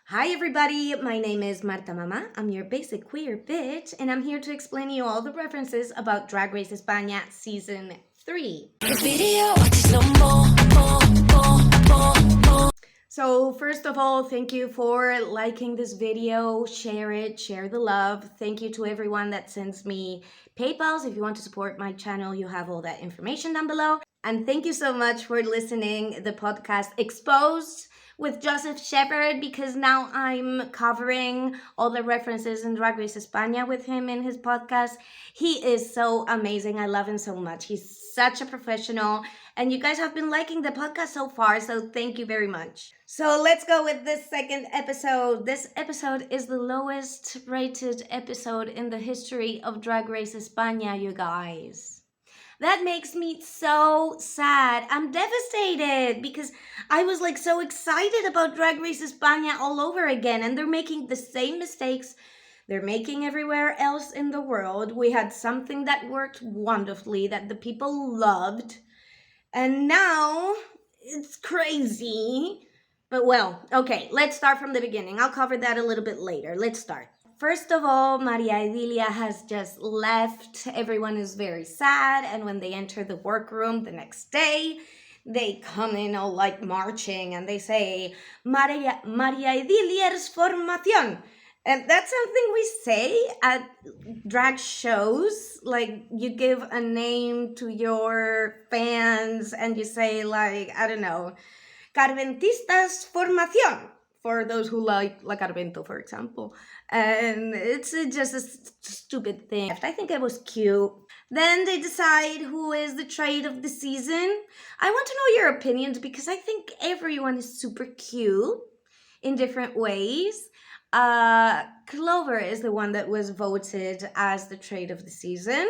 Hi everybody, my name is Marta Mama, I'm your basic queer bitch, and I'm here to explain to you all the references about Drag Race España Season 3. So first of all, thank you for liking this video, share it, share the love. Thank you to everyone that sends me PayPals. If you want to support my channel, you have all that information down below. And thank you so much for listening the podcast Exposed with Joseph Shepherd, because now I'm covering all the references in Drag Race España with him in his podcast. He is so amazing. I love him so much. He's such a professional, and you guys have been liking the podcast so far, so thank you very much. So let's go with this second episode. This episode is the lowest rated episode in the history of Drag Race España, you guys. That makes me so sad. I'm devastated because I was like so excited about Drag Race España all over again, and they're making the same mistakes they're making everywhere else in the world. We had something that worked wonderfully, that the people loved, and now it's crazy. But well, okay, let's start from the beginning. I'll cover that a little bit later. Let's start. First of all, Maria Edilia has just left. Everyone is very sad, and when they enter the workroom the next day, they come in all like marching and they say, Maria Edilia's formación. And that's something we say at drag shows. Like, you give a name to your fans and you say, like, I don't know, Carventistas formación, for those who like La Carvento, for example. And it's just a stupid thing. I think it was cute. Then they decide who is the trade of the season. I want to know your opinions because I think everyone is super cute in different ways. Clover is the one that was voted as the trade of the season.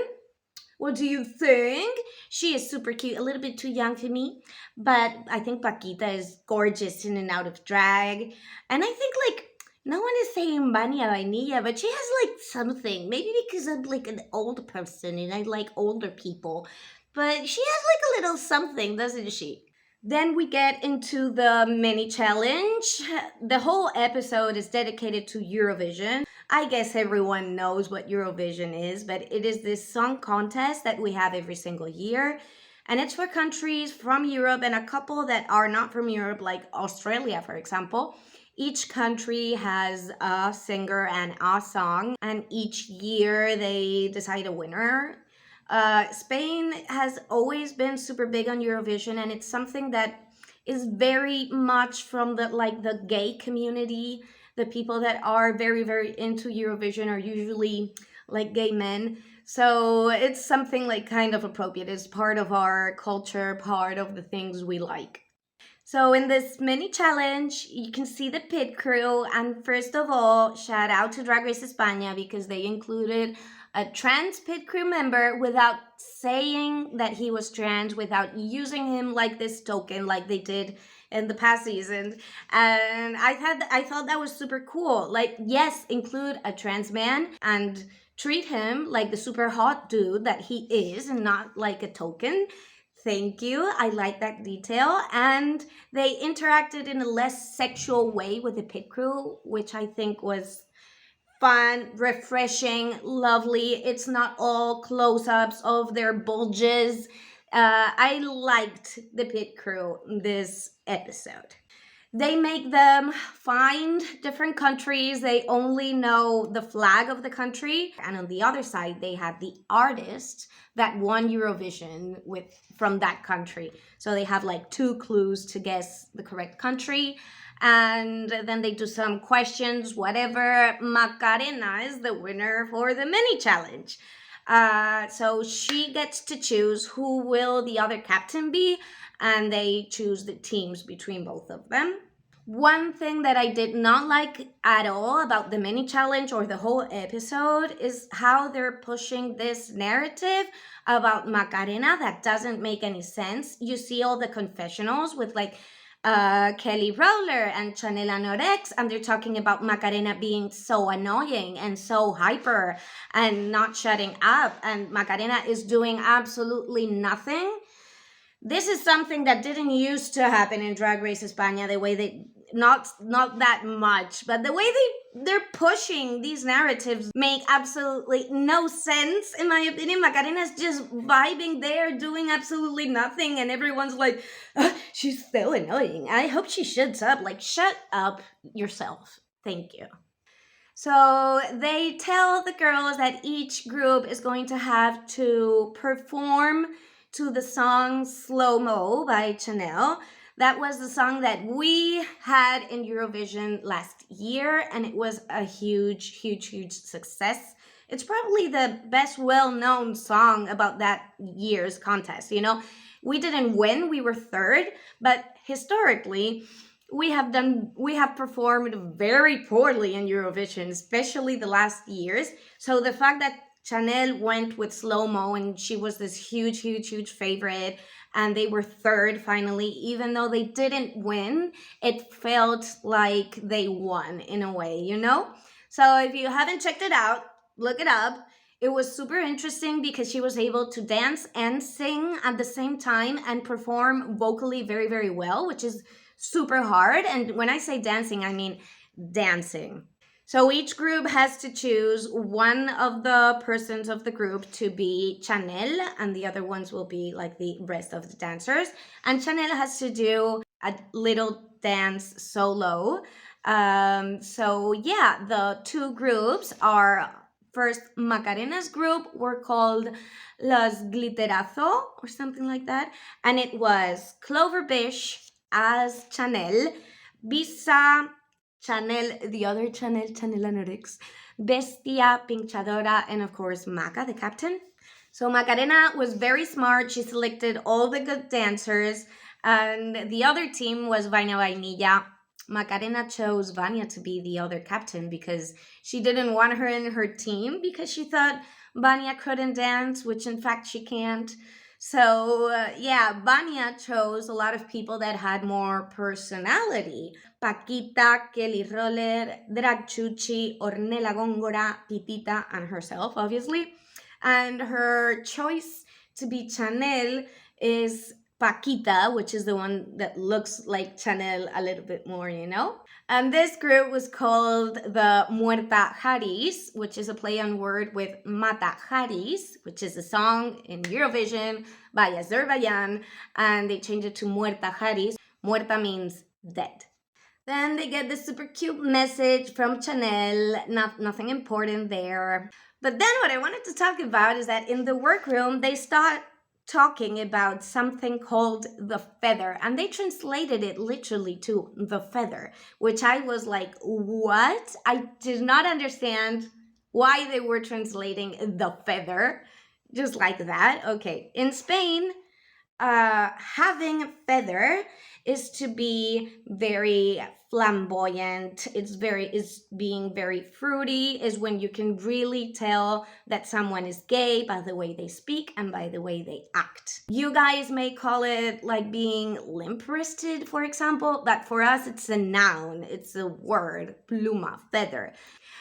What do you think? She is super cute, a little bit too young for me, but I think Pakita is gorgeous in and out of drag. And I think, like, no one is saying Vania, Vainilla, but she has, like, something. Maybe because I'm, like, an old person and I like older people. But she has, like, a little something, doesn't she? Then we get into the mini challenge. The whole episode is dedicated to Eurovision. I guess everyone knows what Eurovision is, but it is this song contest that we have every single year. And it's for countries from Europe and a couple that are not from Europe, like Australia, for example. Each country has a singer and a song, and each year they decide a winner. Spain has always been super big on Eurovision, and it's something that is very much from the gay community. The people that are very, very into Eurovision are usually like gay men. So it's something like kind of appropriate. It's part of our culture, part of the things we like. So in this mini challenge, you can see the pit crew. And first of all, shout out to Drag Race España because they included a trans pit crew member without saying that he was trans, without using him like this token like they did in the past season. And I thought that was super cool. Like, yes, include a trans man and treat him like the super hot dude that he is and not like a token. Thank you. I like that detail. And they interacted in a less sexual way with the pit crew, which I think was fun, refreshing, lovely. It's not all close-ups of their bulges. I liked the pit crew this episode. They make them find different countries. They only know the flag of the country. And on the other side, they have the artist that won Eurovision from that country. So they have like 2 clues to guess the correct country. And then they do some questions, whatever. Macarena is the winner for the mini challenge. So she gets to choose who will the other captain be, and they choose the teams between both of them. One thing that I did not like at all about the mini challenge or the whole episode is how they're pushing this narrative about Macarena that doesn't make any sense. You see all the confessionals with like Kelly Rowler and Chanela Norex, and they're talking about Macarena being so annoying and so hyper and not shutting up, and Macarena is doing absolutely nothing. This is something that didn't used to happen in Drag Race España, the way that not that much, but the way they're pushing these narratives make absolutely no sense, in my opinion. Macarena's just vibing there, doing absolutely nothing, and everyone's like, she's so annoying. I hope she shuts up. Like, shut up yourself. Thank you. So they tell the girls that each group is going to have to perform to the song Slow Mo by Chanel. That was the song that we had in Eurovision last year, and it was a huge, huge, huge success. It's probably the best well-known song about that year's contest, you know? We didn't win, we were third, but historically, we have performed very poorly in Eurovision, especially the last years. So the fact that Chanel went with Slow Mo and she was this huge, huge, huge favorite, and they were third finally, even though they didn't win, it felt like they won in a way, you know? So if you haven't checked it out, look it up. It was super interesting because she was able to dance and sing at the same time and perform vocally very, very well, which is super hard. And when I say dancing, I mean dancing. So each group has to choose one of the persons of the group to be Chanel, and the other ones will be like the rest of the dancers. And Chanel has to do a little dance solo. So yeah, the two groups are, first, Macarena's group were called Los Glitterazo or something like that. And it was Clover Bish as Chanel, Bisa, Chanel, the other Chanel, Chanel Anodix, Bestiah, Pink Chadora, and of course Maca, the captain. So Macarena was very smart. She selected all the good dancers, and the other team was Vainilla. Macarena chose Vania to be the other captain because she didn't want her in her team because she thought Vania couldn't dance, which in fact she can't. So yeah, Vania chose a lot of people that had more personality. Pakita, Kelly Roller, Drag Chuchi, Hornella, Góngora, Pitita, and herself, obviously. And her choice to be Chanel is Pakita, which is the one that looks like Chanel a little bit more, you know? And this group was called the Muerta Haris, which is a play on word with Mata Haris, which is a song in Eurovision by Azerbaijan, and they changed it to Muerta Haris. Muerta means dead. Then they get this super cute message from Chanel, nothing important there. But then what I wanted to talk about is that in the workroom, they start talking about something called the feather, and they translated it literally to the feather, which I was like, what? I did not understand why they were translating the feather just like that. Okay, in Spain, having feather is to be very flamboyant. Is being very fruity, is when you can really tell that someone is gay by the way they speak and by the way they act. You guys may call it like being limp-wristed, for example, but for us it's a noun, it's a word, pluma, feather.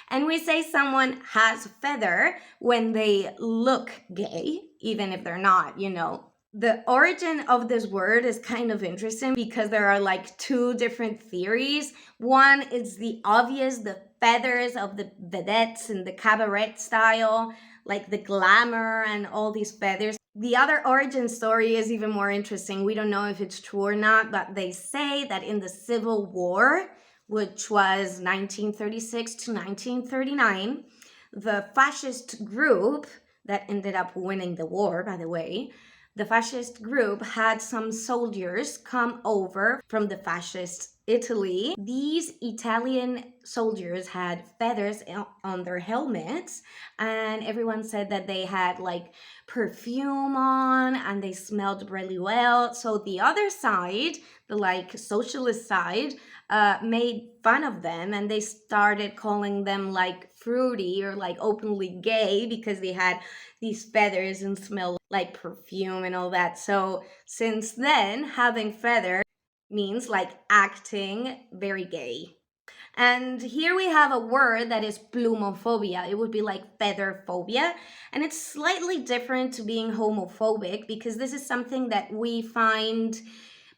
And we say someone has feather when they look gay, even if they're not, you know. The origin of this word is kind of interesting because there are like two different theories. One is the obvious, the feathers of the vedettes in the cabaret style, like the glamour and all these feathers. The other origin story is even more interesting. We don't know if it's true or not, but they say that in the Civil War, which was 1936 to 1939, the fascist group that ended up winning the war, by the way, the fascist group had some soldiers come over from the fascist Italy. These Italian soldiers had feathers on their helmets, and everyone said that they had like perfume on and they smelled really well. So the other side, the like socialist side, made fun of them, and they started calling them like fruity or like openly gay because they had these feathers and smell like perfume and all that. So since then, having feather means like acting very gay. And here we have a word that is plumophobia. It would be like feather phobia. And it's slightly different to being homophobic because this is something that we find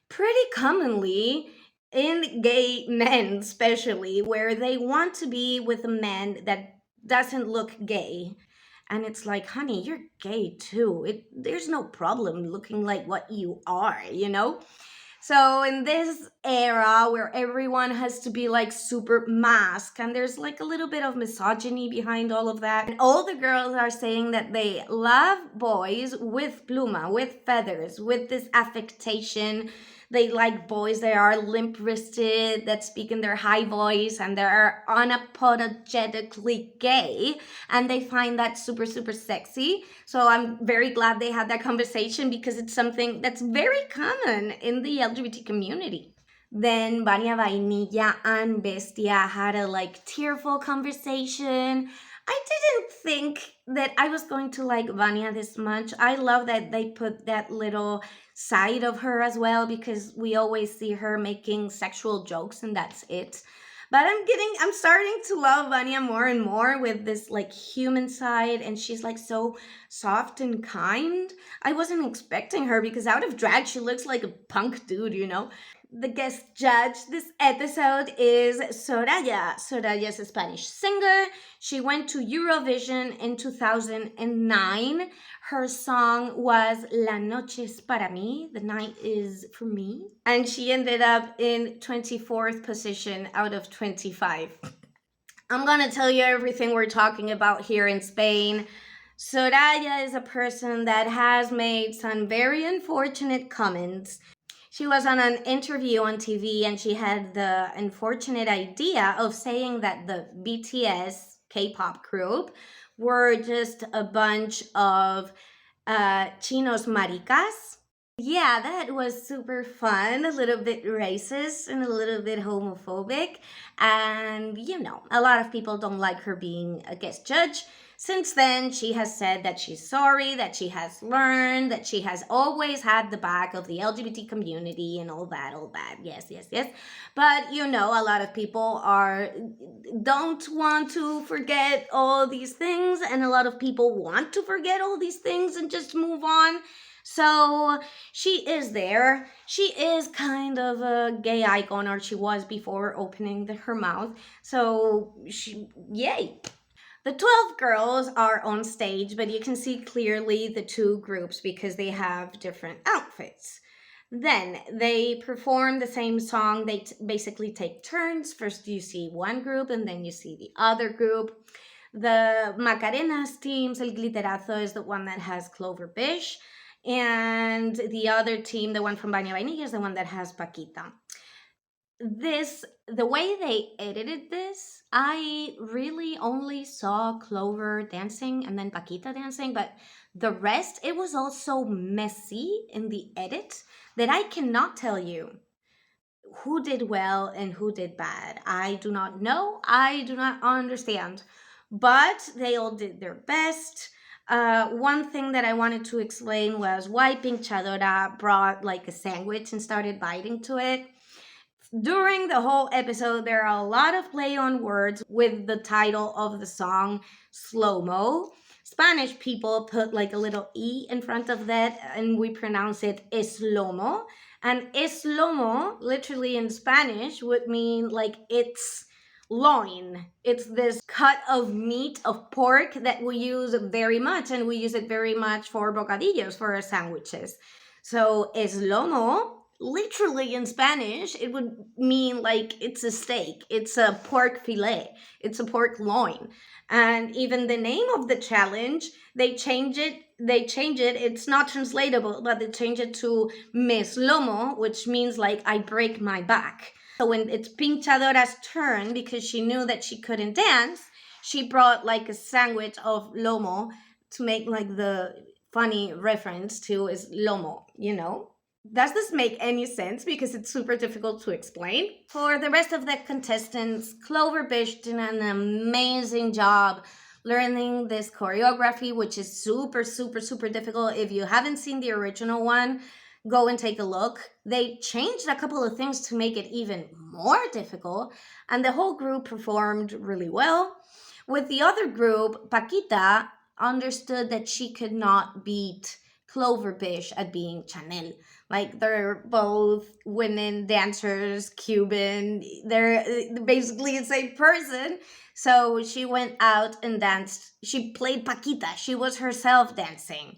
pretty commonly in gay men, especially, where they want to be with a man that doesn't look gay. And it's like, honey, you're gay too. There's no problem looking like what you are, you know? So in this era where everyone has to be like super masked and there's like a little bit of misogyny behind all of that, and all the girls are saying that they love boys with pluma, with feathers, with this affectation. They like boys that are limp-wristed, that speak in their high voice, and they're unapologetically gay, and they find that super, super sexy. So I'm very glad they had that conversation because it's something that's very common in the LGBT community. Then Vania, Vainilla, and Bestiah had a like tearful conversation. I didn't think that I was going to like Vania this much. I love that they put that little side of her as well, because we always see her making sexual jokes and that's it. But I'm starting to love Vania more and more with this like human side, and she's like so soft and kind. I wasn't expecting her because out of drag she looks like a punk dude, you know. The guest judge this episode is Soraya. Soraya is a Spanish singer. She went to Eurovision in 2009. Her song was La noche es para mí, the night is for me. And she ended up in 24th position out of 25. I'm gonna tell you everything we're talking about here in Spain. Soraya is a person that has made some very unfortunate comments. She was on an interview on TV and she had the unfortunate idea of saying that the BTS K-pop group were just a bunch of chinos maricas. Yeah, that was super fun, a little bit racist and a little bit homophobic. And, you know, a lot of people don't like her being a guest judge. Since then, she has said that she's sorry, that she has learned, that she has always had the back of the LGBT community and all that. Yes, yes, yes. But, you know, a lot of people don't want to forget all these things, and a lot of people want to forget all these things and just move on. So she is there. She is kind of a gay icon, or she was before opening her mouth. So yay. The 12 girls are on stage, but you can see clearly the two groups because they have different outfits. Then they perform the same song. They basically take turns. First you see one group and then you see the other group. The Macarena's team, El Glitterazo, is the one that has Clover Bish. And the other team, the one from Vania Vainilla, is the one that has Pakita. The way they edited this, I really only saw Clover dancing and then Pakita dancing, but the rest, it was all so messy in the edit that I cannot tell you who did well and who did bad. I do not know. I do not understand. But they all did their best. One thing that I wanted to explain was why Pink Chadora brought like a sandwich and started biting to it. During the whole episode, there are a lot of play on words with the title of the song, Slow-mo. Spanish people put like a little E in front of that, and we pronounce it eslomo. And eslomo, literally in Spanish, would mean like it's loin. It's this cut of meat, of pork, that we use very much, and we use it very much for bocadillos, for our sandwiches. So eslomo, literally in Spanish, it would mean like it's a steak, it's a pork fillet, it's a pork loin. And even the name of the challenge, they change it, it's not translatable, but they change it to Miss Lomo, which means like I break my back. So when it's Pink Chadora's turn, because she knew that she couldn't dance, she brought like a sandwich of lomo to make like the funny reference to is lomo, you know? Does this make any sense? Because it's super difficult to explain. For the rest of the contestants, Clover Bish did an amazing job learning this choreography, which is super, super, super difficult. If you haven't seen the original one, go and take a look. They changed a couple of things to make it even more difficult, and the whole group performed really well. With the other group, Pakita understood that she could not beat cloverfish at being Chanel. Like, they're both women dancers, Cuban. They're basically the same person. So she went out and danced. She played Pakita. She was herself dancing.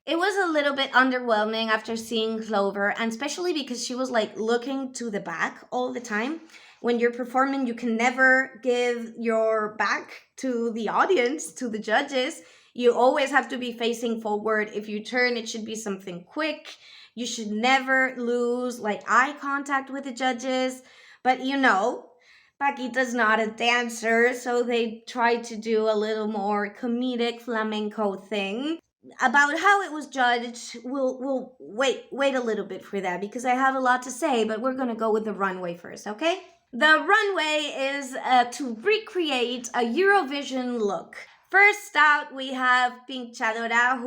It was a little bit underwhelming after seeing Clover, and especially because she was like looking to the back all the time. When you're performing, you can never give your back to the audience, to the judges. You always have to be facing forward. If you turn, it should be something quick. You should never lose like eye contact with the judges. But you know, Paquita's not a dancer, so they tried to do a little more comedic flamenco thing. About how it was judged, we'll wait a little bit for that because I have a lot to say, but we're gonna go with the runway first, okay? The runway is to recreate a Eurovision look. First up, we have Pink Chadora.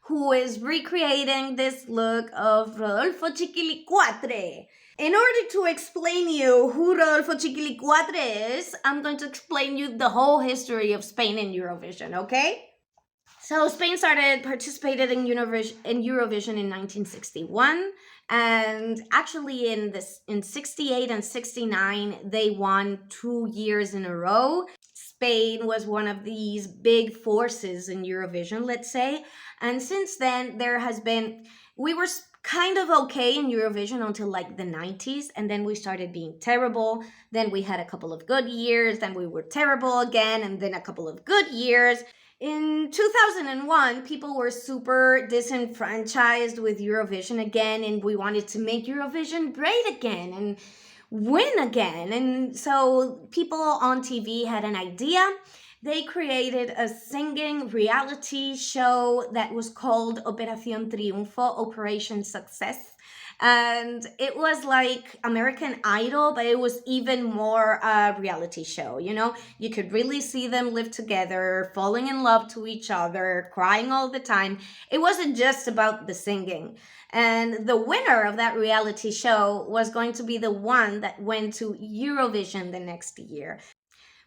Who is recreating this look of Rodolfo Chikilicuatre. In order to explain you who Rodolfo Chikilicuatre is, I'm going to explain you the whole history of Spain in Eurovision, okay? So Spain started participated in Eurovision in 1961, and actually in 68 and 69 they won 2 years in a row. Spain was one of these big forces in Eurovision, let's say, and since then we were kind of okay in Eurovision until like the 90s, and then we started being terrible. Then we had a couple of good years, then we were terrible again, and then a couple of good years. In 2001, people were super disenfranchised with Eurovision again, and we wanted to make Eurovision great again and win again. And so people on TV had an idea. They created a singing reality show that was called Operación Triunfo, Operation Success. And it was like American Idol, but it was even more a reality show, you know? You could really see them live together, falling in love to each other, crying all the time. It wasn't just about the singing. And the winner of that reality show was going to be the one that went to Eurovision the next year.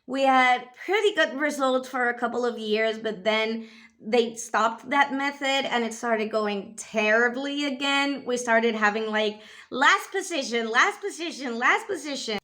We had pretty good results for a couple of years, but then they stopped that method and it started going terribly again. We started having like last position.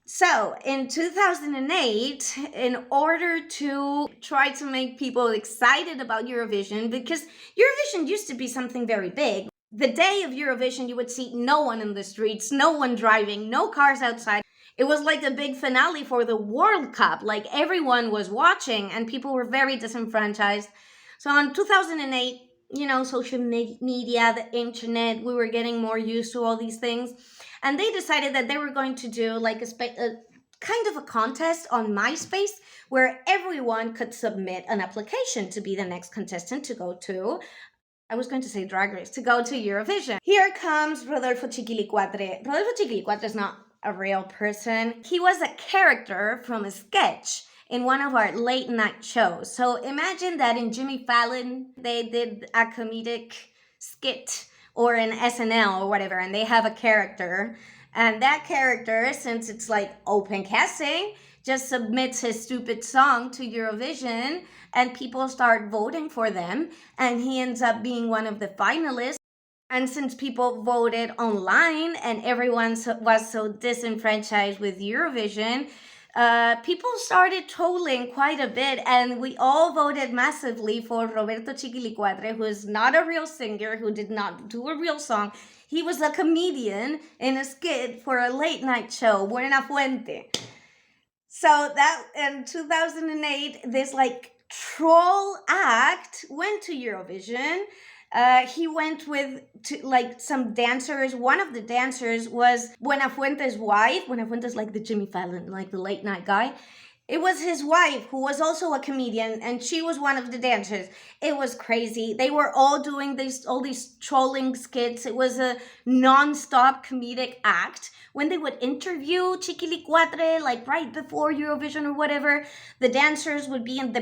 So in 2008, in order to try to make people excited about Eurovision, because Eurovision used to be something very big. The day of Eurovision, you would see no one in the streets, no one driving, no cars outside. It was like a big finale for the World Cup. Like everyone was watching and people were very disenfranchised. So in 2008, you know, social media, the internet, we were getting more used to all these things. And they decided that they were going to do like a kind of a contest on MySpace where everyone could submit an application to be the next contestant to go to, I was going to say Drag Race, to go to Eurovision. Here comes Rodolfo Chikilicuatre. Rodolfo Chikilicuatre is not a real person. He was a character from a sketch in one of our late night shows. So imagine that in Jimmy Fallon, they did a comedic skit, or in SNL or whatever, and they have a character. And that character, since it's like open casting, just submits his stupid song to Eurovision and people start voting for them. And he ends up being one of the finalists. And since people voted online and everyone was so disenfranchised with Eurovision, people started trolling quite a bit, and we all voted massively for Roberto Chikilicuatre, who is not a real singer, who did not do a real song. He was a comedian in a skit for a late night show, Buenamente. So that in 2008, this like troll act went to Eurovision. He went with like some dancers. One of the dancers was Buenafuente's wife. Buenafuente's like the Jimmy Fallon, like the late night guy. It was his wife, who was also a comedian, and she was one of the dancers. It was crazy. They were all doing all these trolling skits. It was a non-stop comedic act. When they would interview Chikilicuatre, like right before Eurovision or whatever, the dancers would be in the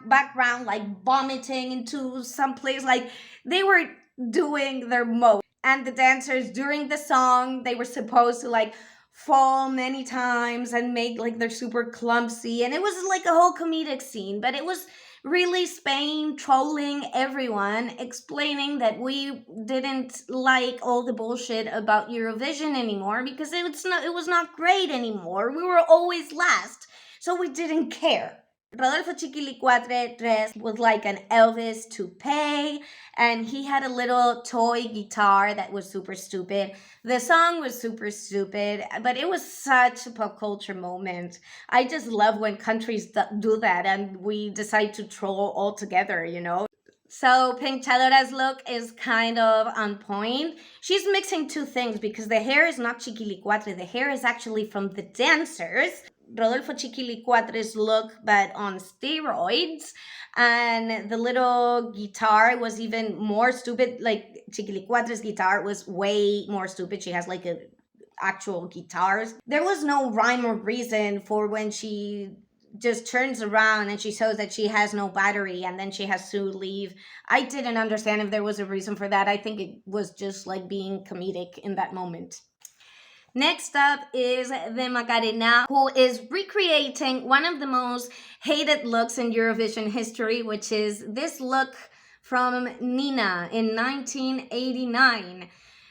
background, like vomiting into some place. Like they were doing their most. And the dancers, during the song, they were supposed to like fall many times and make like they're super clumsy, and it was like a whole comedic scene, but it was really Spain trolling everyone, explaining that we didn't like all the bullshit about Eurovision anymore because it was not great anymore. We were always last, so we didn't care. Rodolfo Chikilicuatre dressed with like an Elvis toupee, and he had a little toy guitar that was super stupid. The song was super stupid, but it was such a pop culture moment. I just love when countries do that and we decide to troll all together, you know? So Pink Chadora's look is kind of on point. She's mixing two things because the hair is not Chikilicuatre. The hair is actually from the dancers. Rodolfo Chikilicuatre's look, but on steroids. And the little guitar was even more stupid. Like Chikilicuatre's guitar was way more stupid. She has like a actual guitars. There was no rhyme or reason for when she just turns around and she shows that she has no battery and then she has to leave. I didn't understand if there was a reason for that. I think it was just like being comedic in that moment. Next up is the Macarena, who is recreating one of the most hated looks in Eurovision history, which is this look from Nina in 1989.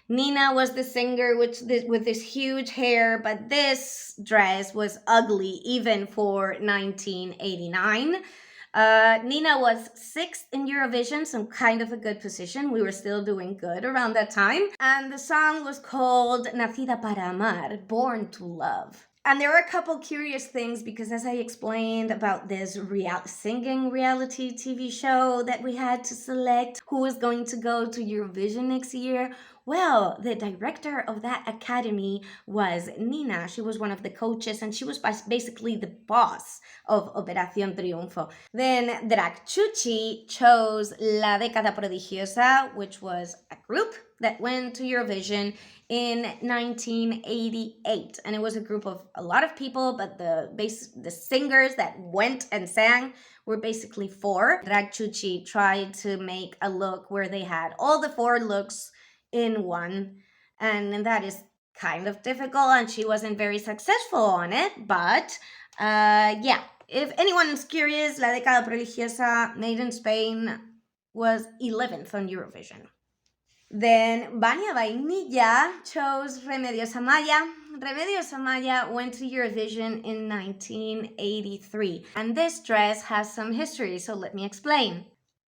Nina was the singer with this huge hair, but this dress was ugly even for 1989. Nina was 6th in Eurovision, so kind of a good position. We were still doing good around that time. And the song was called Nacida para Amar, Born to Love. And there were a couple curious things because as I explained about this singing reality TV show that we had to select who was going to go to Eurovision next year, well, the director of that academy was Nina. She was one of the coaches and she was basically the boss of Operación Triunfo. Then Drag Chuchi chose La Década Prodigiosa, which was a group that went to Eurovision in 1988. And it was a group of a lot of people, but the singers that went and sang were basically 4. Drag Chuchi tried to make a look where they had all the 4 looks in one, and that is kind of difficult, and she wasn't very successful on it, but yeah. If anyone is curious, La Década Prodigiosa, made in Spain, was 11th on Eurovision. Then Vania Vainilla chose Remedios Amaya. Remedios Amaya went to Eurovision in 1983, and this dress has some history, so let me explain.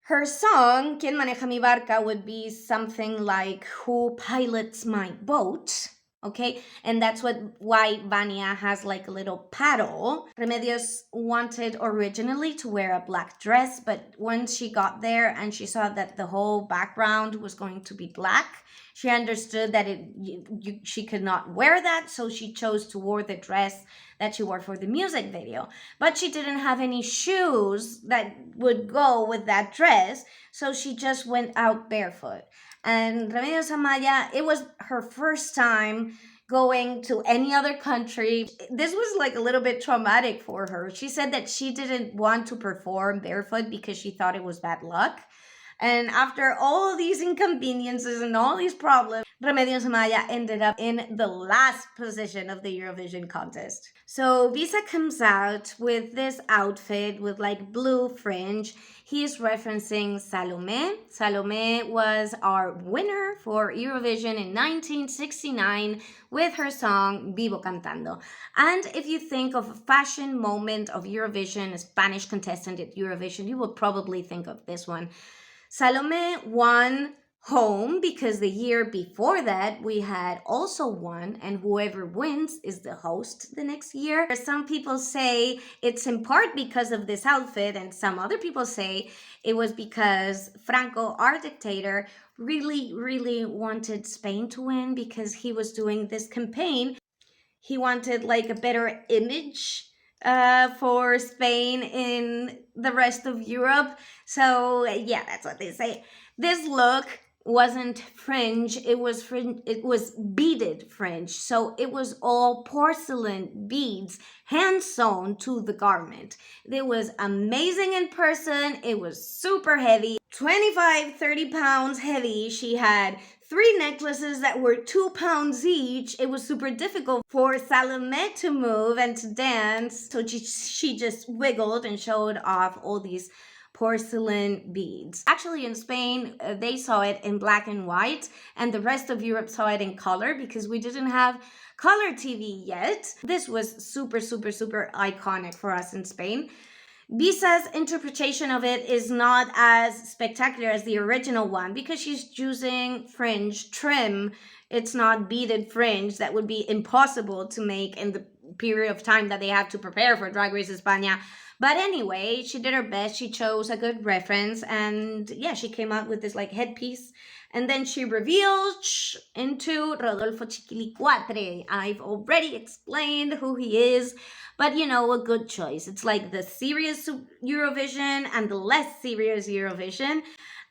Her song, Quien maneja mi barca, would be something like Who pilots my boat? Okay, and that's why Vania has like a little paddle. Remedios wanted originally to wear a black dress, but once she got there and she saw that the whole background was going to be black, she understood that she could not wear that, so she chose to wear the dress that she wore for the music video. But she didn't have any shoes that would go with that dress, so she just went out barefoot. And Remedios Amaya, it was her first time going to any other country. This was like a little bit traumatic for her. She said that she didn't want to perform barefoot because she thought it was bad luck. And after all these inconveniences and all these problems, Remedios Amaya ended up in the last position of the Eurovision contest. So Visa comes out with this outfit with like blue fringe. He's referencing Salomé. Salomé was our winner for Eurovision in 1969 with her song Vivo Cantando. And if you think of a fashion moment of Eurovision, a Spanish contestant at Eurovision, you will probably think of this one. Salomé won home because the year before that we had also won, and whoever wins is the host the next year. Some people say it's in part because of this outfit, and some other people say it was because Franco, our dictator, really wanted Spain to win because he was doing this campaign. He wanted like a better image for Spain in the rest of Europe. So yeah, that's what they say. This look wasn't fringe, it was beaded fringe. So it was all porcelain beads hand sewn to the garment. It was amazing in person. It was super heavy, 25-30 pounds heavy. She had 3 necklaces that were 2 pounds each. It was super difficult for Salomé to move and to dance. So she just wiggled and showed off all these porcelain beads. Actually, in Spain, they saw it in black and white, and the rest of Europe saw it in color because we didn't have color TV yet. This was super, super, super iconic for us in Spain. Bisa's interpretation of it is not as spectacular as the original one because she's using fringe trim. It's not beaded fringe. That would be impossible to make in the period of time that they have to prepare for Drag Race España. But anyway, she did her best. She chose a good reference, and yeah, she came out with this like headpiece. And then she reveals into Rodolfo Chikilicuatre. I've already explained who he is, but you know, a good choice. It's like the serious Eurovision and the less serious Eurovision.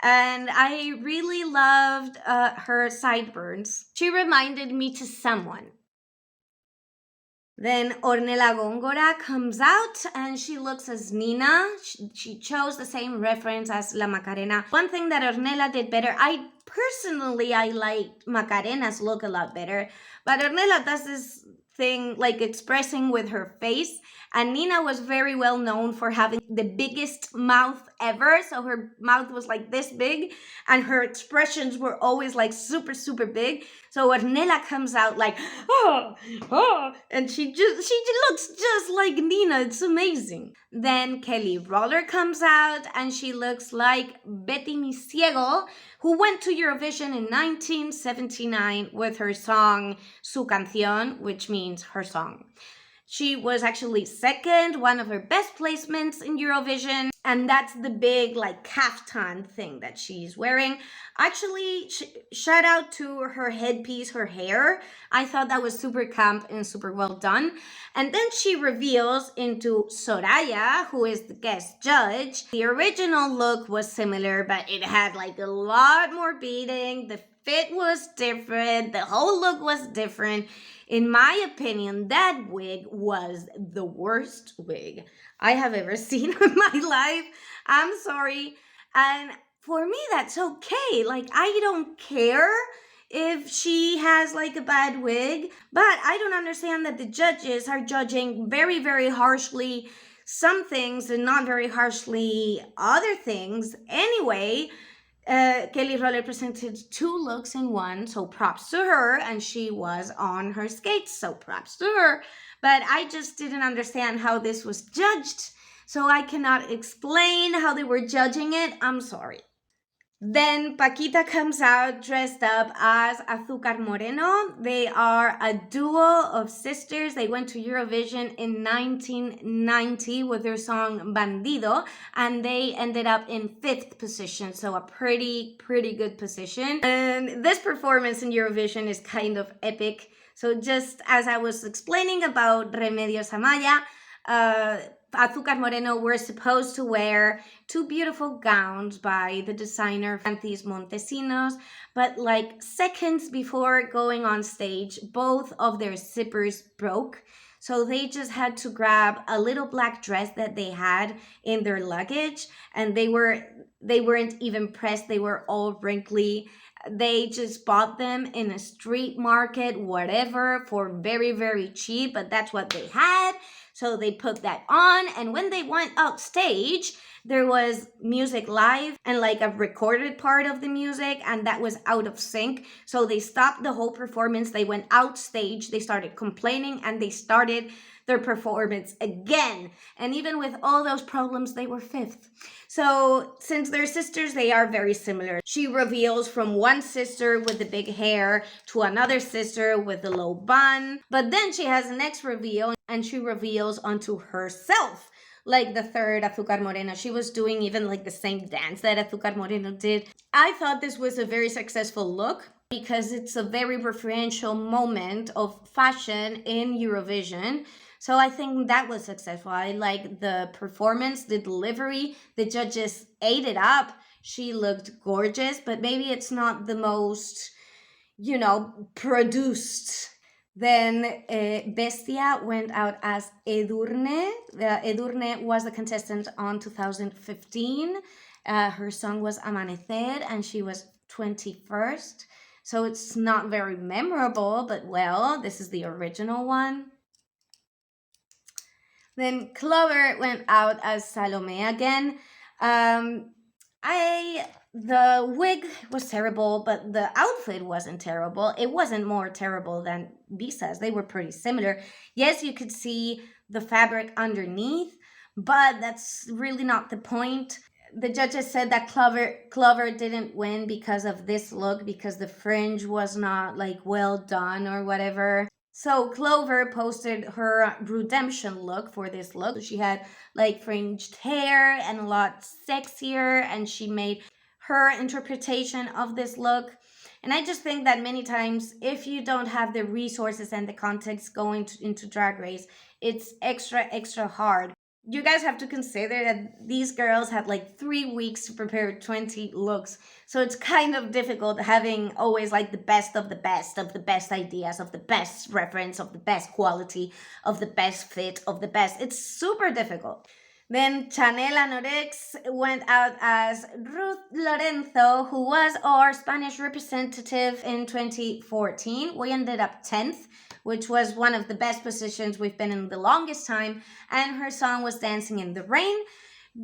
And I really loved her sideburns. She reminded me to someone. Then Hornella Góngora comes out and she looks as Nina. She chose the same reference as La Macarena. One thing that Hornella did better, I liked Macarena's look a lot better, but Hornella does this thing like expressing with her face, and Nina was very well known for having the biggest mouth ever, so her mouth was like this big and her expressions were always like super, super big. So Hornella comes out like and she looks just like Nina. It's amazing. Then Kelly Roller comes out and she looks like Betty Missiego, who went to Eurovision in 1979 with her song Su Canción, which means her song. She was actually second, one of her best placements in Eurovision, and that's the big like kaftan thing that she's wearing. Actually, shout out to her headpiece, her hair. I thought that was super camp and super well done. And then she reveals into Soraya, who is the guest judge. The original look was similar, but it had like a lot more beading. The fit was different. The whole look was different. In my opinion, that wig was the worst wig I have ever seen in my life. I'm sorry. And for me, that's okay. Like, I don't care if she has like a bad wig, but I don't understand that the judges are judging very, very harshly some things and not very harshly other things. Anyway, Kelly Roller presented two looks in one, so props to her, and she was on her skates, so props to her. But I just didn't understand how this was judged, so I cannot explain how they were judging it. I'm sorry. Then Pakita comes out dressed up as Azúcar Moreno. They are a duo of sisters. They went to Eurovision in 1990 with their song Bandido, and they ended up in 5th position, so a pretty good position. And this performance in Eurovision is kind of epic. So just as I was explaining about Remedios Amaya, Azúcar Moreno were supposed to wear 2 beautiful gowns by the designer Francis Montesinos, but like seconds before going on stage, both of their zippers broke. So they just had to grab a little black dress that they had in their luggage, and they weren't even pressed. They were all wrinkly. They just bought them in a street market, whatever, for very, very cheap, but that's what they had. So they put that on, and when they went out stage, there was music live and like a recorded part of the music, and that was out of sync. So they stopped the whole performance. They went out stage, they started complaining, and they started their performance again. And even with all those problems, they were 5th. So since they're sisters, they are very similar. She reveals from one sister with the big hair to another sister with the low bun. But then she has the next reveal, and she reveals onto herself, like the third Azúcar Moreno. She was doing even like the same dance that Azúcar Moreno did. I thought this was a very successful look because it's a very referential moment of fashion in Eurovision. So I think that was successful. I like the performance, the delivery. The judges ate it up. She looked gorgeous, but maybe it's not the most, produced. Then Bestiah went out as Edurne. Edurne was the contestant on 2015. Her song was Amanecer, and she was 21st. So it's not very memorable, but well, this is the original one. Then Clover went out as Salomé again. The wig was terrible, but the outfit wasn't terrible. It wasn't more terrible than Visa's. They were pretty similar. Yes, you could see the fabric underneath, but that's really not the point. The judges said that Clover didn't win because of this look, because the fringe was not like well done or whatever. So Clover posted her redemption look for this look. She had like fringed hair and a lot sexier, and she made her interpretation of this look. And I just think that many times, if you don't have the resources and the context going into Drag Race, it's extra hard. You guys have to consider that these girls had like 3 weeks to prepare 20 looks. So it's kind of difficult having always like the best of the best of the best ideas, of the best reference, of the best quality, of the best fit, of the best. It's super difficult. Then Chanel Anorex went out as Ruth Lorenzo, who was our Spanish representative in 2014. We ended up 10th, which was one of the best positions we've been in the longest time, and her song was Dancing in the Rain.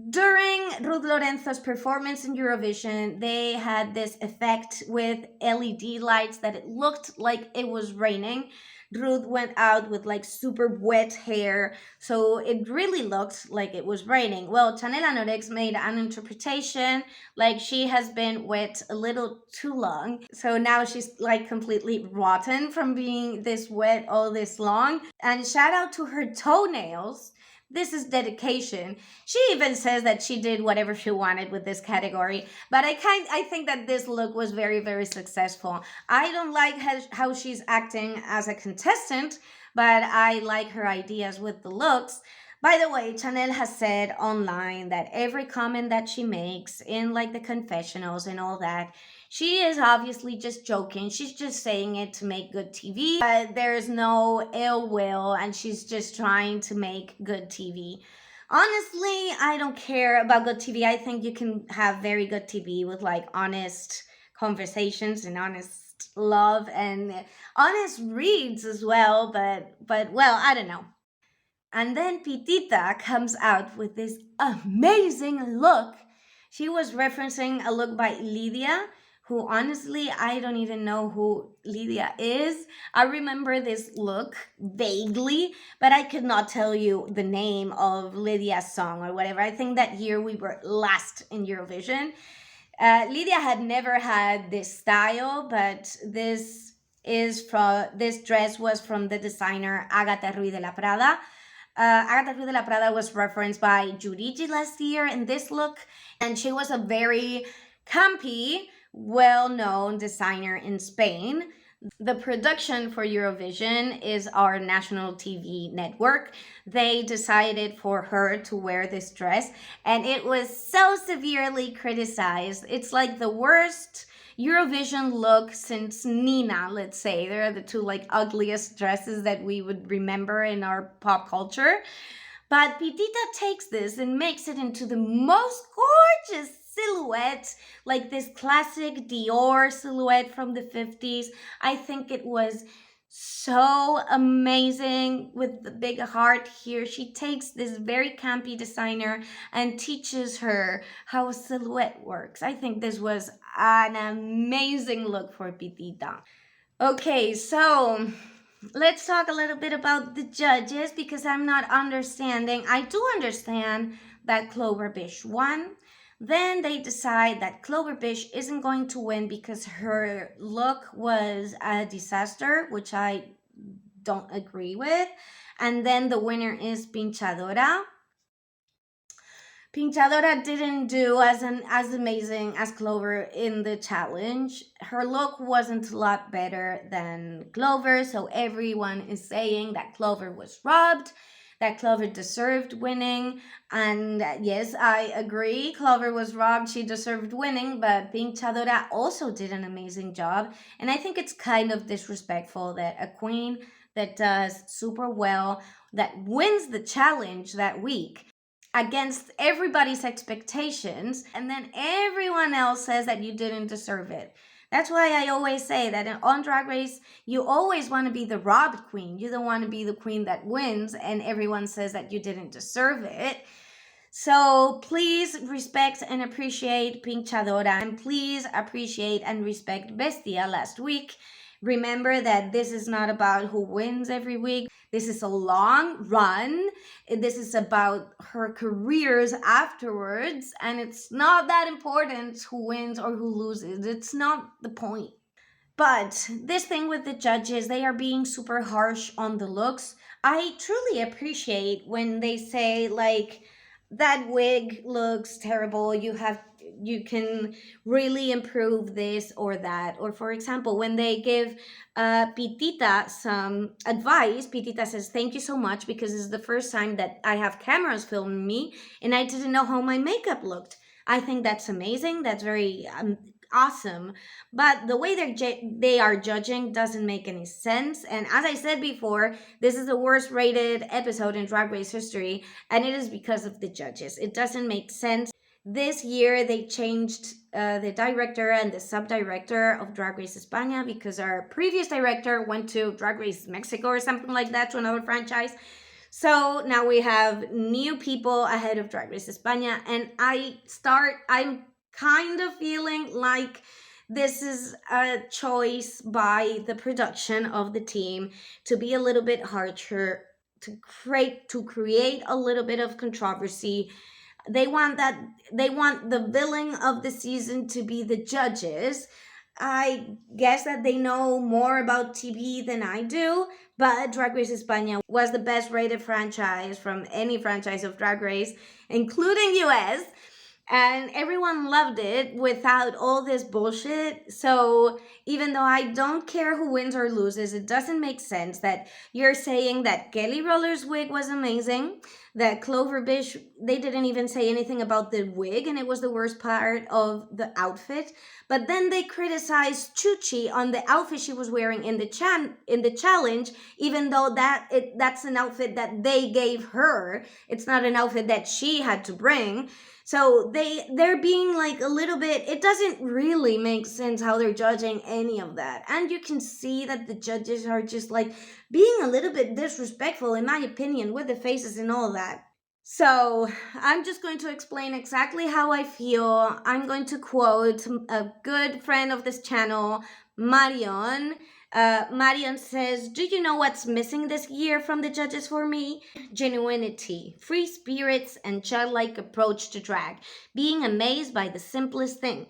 During Ruth Lorenzo's performance in Eurovision, they had this effect with LED lights that it looked like it was raining. Ruth went out with like super wet hair, so it really looked like it was raining. Well, Chanel Anorex made an interpretation like she has been wet a little too long, so now she's like completely rotten from being this wet all this long. And shout out to her toenails. This is dedication. She even says that she did whatever she wanted with this category, but I think that this look was very successful. I don't like how she's acting as a contestant, but I like her ideas with the looks. By the way, Chanel has said online that every comment that she makes in like the confessionals and all that, she is obviously just joking. She's just saying it to make good TV. But there's no ill will, and she's just trying to make good TV. Honestly, I don't care about good TV. I think you can have very good TV with like honest conversations and honest love and honest reads as well. But well, I don't know. And then Pitita comes out with this amazing look. She was referencing a look by Lydia, who honestly, I don't even know who Lydia is. I remember this look vaguely, but I could not tell you the name of Lydia's song or whatever. I think that year we were last in Eurovision. Lydia had never had this style, but this dress was from the designer Agatha Ruiz de la Prada. Agatha Ruiz de la Prada was referenced by Jurigi last year in this look, and she was a very campy, well-known designer in Spain. The production for Eurovision is our national TV network. They decided for her to wear this dress, and it was so severely criticized. It's like the worst Eurovision look since Nina, let's say. They're the two like ugliest dresses that we would remember in our pop culture. But Pitita takes this and makes it into the most gorgeous silhouette, like this classic Dior silhouette from the 50s. I think it was so amazing with the big heart here. She takes this very campy designer and teaches her how a silhouette works. I think this was an amazing look for Pitita. Okay, so let's talk a little bit about the judges, because I'm not understanding. I do understand that Clover Bish won. Then they decide that Clover Bish isn't going to win because her look was a disaster, which I don't agree with. And then the winner is Pinchadora. Pinchadora didn't do as amazing as Clover in the challenge. Her look wasn't a lot better than Clover, so everyone is saying that Clover was robbed, that Clover deserved winning. And yes, I agree, Clover was robbed, she deserved winning, but Pinchadora also did an amazing job. And I think it's kind of disrespectful that a queen that does super well, that wins the challenge that week against everybody's expectations, and then everyone else says that you didn't deserve it. That's why I always say that on Drag Race, you always want to be the robbed queen. You don't want to be the queen that wins and everyone says that you didn't deserve it. So please respect and appreciate Pink Chadora, and please appreciate and respect Bestiah last week. Remember that this is not about who wins every week. This is a long run. This is about her careers afterwards, and it's not that important who wins or who loses. It's not the point. But this thing with the judges, they are being super harsh on the looks. I truly appreciate when they say, like, that wig looks terrible, you can really improve this or that. Or for example, when they give Pitita some advice, Pitita says, thank you so much, because it's the first time that I have cameras filming me and I didn't know how my makeup looked. I think that's amazing. That's very awesome. But the way they are judging doesn't make any sense. And as I said before, this is the worst rated episode in Drag Race history, and it is because of the judges. It doesn't make sense. This year they changed the director and the sub-director of Drag Race España, because our previous director went to Drag Race Mexico or something like that, to another franchise. So now we have new people ahead of Drag Race España, and I'm kind of feeling like this is a choice by the production of the team to be a little bit harsher, to create a little bit of controversy. They want the villain of the season to be the judges. I guess that they know more about TV than I do, but Drag Race España was the best rated franchise from any franchise of Drag Race, including US. And everyone loved it without all this bullshit. So even though I don't care who wins or loses, it doesn't make sense that you're saying that Kelly Roller's wig was amazing, that Clover Bish, they didn't even say anything about the wig and it was the worst part of the outfit. But then they criticized Chuchi on the outfit she was wearing in the challenge, even though that's an outfit that they gave her. It's not an outfit that she had to bring. So they're being like a little bit, it doesn't really make sense how they're judging any of that. And you can see that the judges are just like being a little bit disrespectful, in my opinion, with the faces and all that. So I'm just going to explain exactly how I feel. I'm going to quote a good friend of this channel, Marion. Marion says, do you know what's missing this year from the judges for me? Genuinity, free spirits, and childlike approach to drag, being amazed by the simplest thing.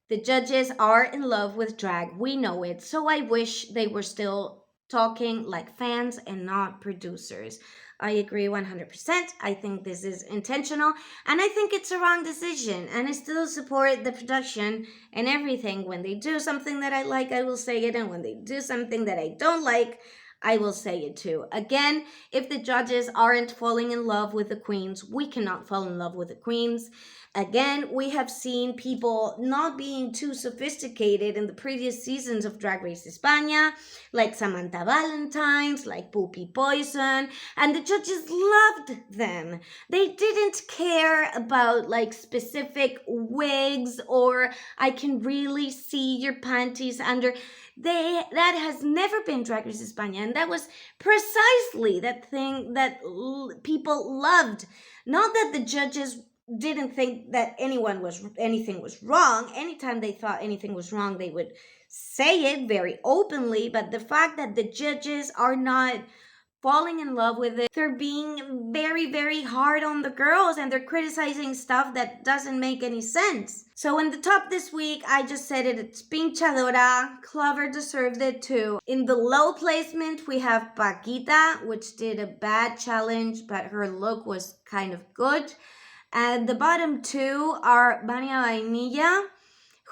The judges are in love with drag, we know it, so I wish they were still talking like fans and not producers. I agree 100%. I think this is intentional, and I think it's a wrong decision, and I still support the production and everything. When they do something that I like, I will say it, and when they do something that I don't like, I will say it too. Again, if the judges aren't falling in love with the queens, we cannot fall in love with the queens. Again, we have seen people not being too sophisticated in the previous seasons of Drag Race España, like Samantha Valentine's, like Poopy Poison, and the judges loved them. They didn't care about like specific wigs or I can really see your panties under. That has never been Drag Race España, and that was precisely that thing that people loved. Not that the judges didn't think that anything was wrong. Anytime they thought anything was wrong, they would say it very openly. But the fact that the judges are not falling in love with it, they're being very, very hard on the girls, and they're criticizing stuff that doesn't make any sense. So in the top this week, I just said it, it's Pink Chadora. Clover deserved it too. In the low placement, we have Pakita, which did a bad challenge, but her look was kind of good. And the bottom two are Vania, Vainilla,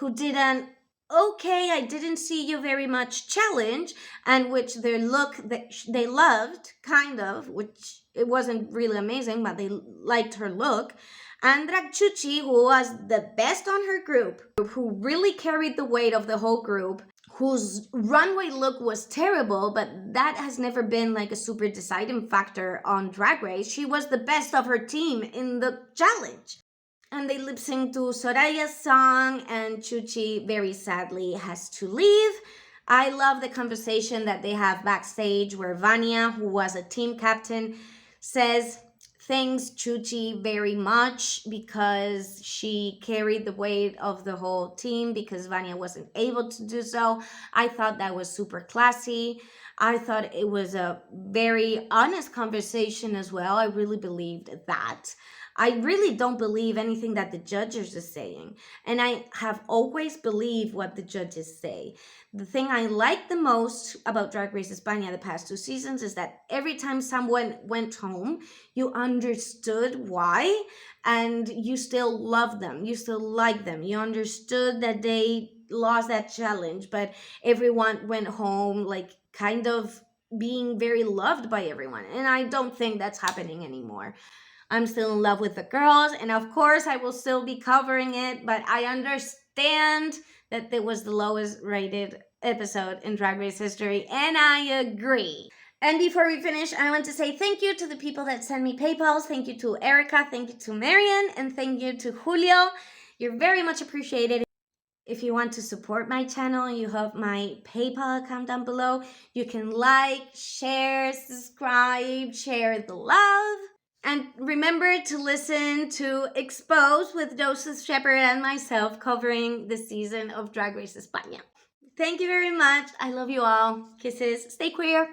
who did an okay, I didn't see you very much challenge, and which their look that they loved, kind of, which it wasn't really amazing, but they liked her look. And Drag Chuchi, who was the best on her group, who really carried the weight of the whole group, whose runway look was terrible, but that has never been like a super deciding factor on Drag Race. She was the best of her team in the challenge. And they lip sync to Soraya's song, and Chuchi very sadly has to leave. I love the conversation that they have backstage where Vania, who was a team captain, says, thanks Chuchi very much because she carried the weight of the whole team because Vania wasn't able to do so. I thought that was super classy. I thought it was a very honest conversation as well. I really believed that. I really don't believe anything that the judges are saying. And I have always believed what the judges say. The thing I like the most about Drag Race España the past 2 seasons is that every time someone went home, you understood why and you still loved them. You still liked them. You understood that they lost that challenge, but everyone went home like kind of being very loved by everyone. And I don't think that's happening anymore. I'm still in love with the girls, and of course I will still be covering it, but I understand that it was the lowest rated episode in Drag Race history, and I agree. And before we finish, I want to say thank you to the people that send me PayPals. Thank you to Erica, thank you to Marian, and thank you to Julio. You're very much appreciated. If you want to support my channel, you have my PayPal account down below. You can like, share, subscribe, share the love. And remember to listen to Expose with Joseph Shepard and myself covering the season of Drag Race España. Thank you very much. I love you all. Kisses. Stay queer.